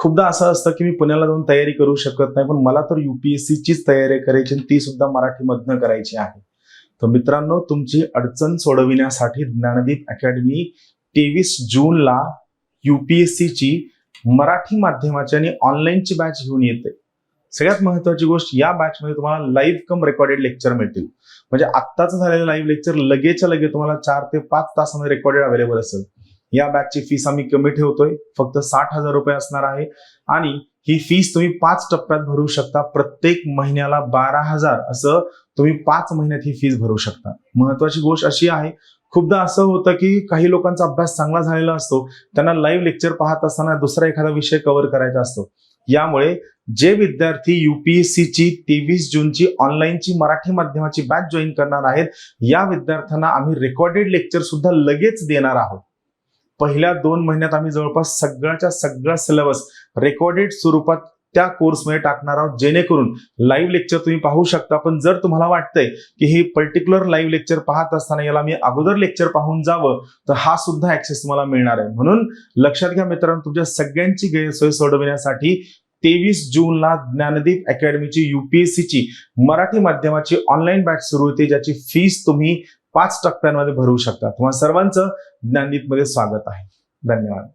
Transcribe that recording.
खूपदा असं असतं की मी पुण्याला जाऊन तयारी करू शकत नाही, पण मला तर UPSCचीच तयारी करायची आणि ती सुद्धा मराठीमधनं करायची आहे. तर मित्रांनो, तुमची अडचण सोडविण्यासाठी ज्ञानदीप अकॅडमी 23 जूनला UPSCची मराठी माध्यमाची आणि ऑनलाईनची बॅच घेऊन येते. सगळ्यात महत्त्वाची गोष्ट, या बॅचमध्ये तुम्हाला लाईव्ह कम रेकॉर्डेड लेक्चर मिळतील. म्हणजे आत्ताच झालेलं लाईव्ह लेक्चर लगेचच्या लगेच तुम्हाला 4 ते 5 तासामध्ये रेकॉर्डेड अवेलेबल असेल. या बॅचची फीस आम्ही कमी ठेवतोय, फक्त 60,000 रुपये असणार आहे आणि ही फीस तुम्ही 5 टप्प्यात भरू शकता. प्रत्येक महिन्याला 12,000 असं तुम्ही 5 महिन्यात ही फीस भरू शकता. महत्वाची गोष्ट अशी आहे, खूपदा असं होतं की काही लोकांचा अभ्यास चांगला झालेला असतो, त्यांना लाईव्ह लेक्चर पाहत असताना दुसरा एखादा विषय कव्हर करायचा असतो. यामुळे जे विद्यार्थी UPSCची 23 जूनची ऑनलाईनची मराठी माध्यमाची बॅच जॉईन करणार आहेत, या विद्यार्थ्यांना आम्ही रेकॉर्डेड लेक्चर सुद्धा लगेच देणार आहोत. पहिल्या 2 महिन्यात आम्ही जवळपास सगळ्याच्या सगळा सिलेबस रेकॉर्डेड स्वरूपात त्या कोर्समध्ये टाकणार आहोत, जेणेकरून लाईव्ह लेक्चर तुम्ही पाहू शकता. पण जर तुम्हाला वाटतंय की हे पर्टिक्युलर लाईव्ह लेक्चर पाहत असताना याला मी अगोदर लेक्चर पाहून जावं, तर हा सुद्धा ऍक्सेस तुम्हाला मिळणार आहे. म्हणून लक्षात घ्या मित्रांनो, तुमच्या सगळ्यांची गैरसोय सोडविण्यासाठी 23 जूनला ज्ञानदीप अकॅडमीची UPSCची मराठी माध्यमाची ऑनलाईन बॅच सुरू होते, ज्याची फीस तुम्ही 5 टप्प्यांमध्ये भरू शकता. तुम्हाला सर्वांचं ज्ञानदीपमध्ये स्वागत आहे. धन्यवाद.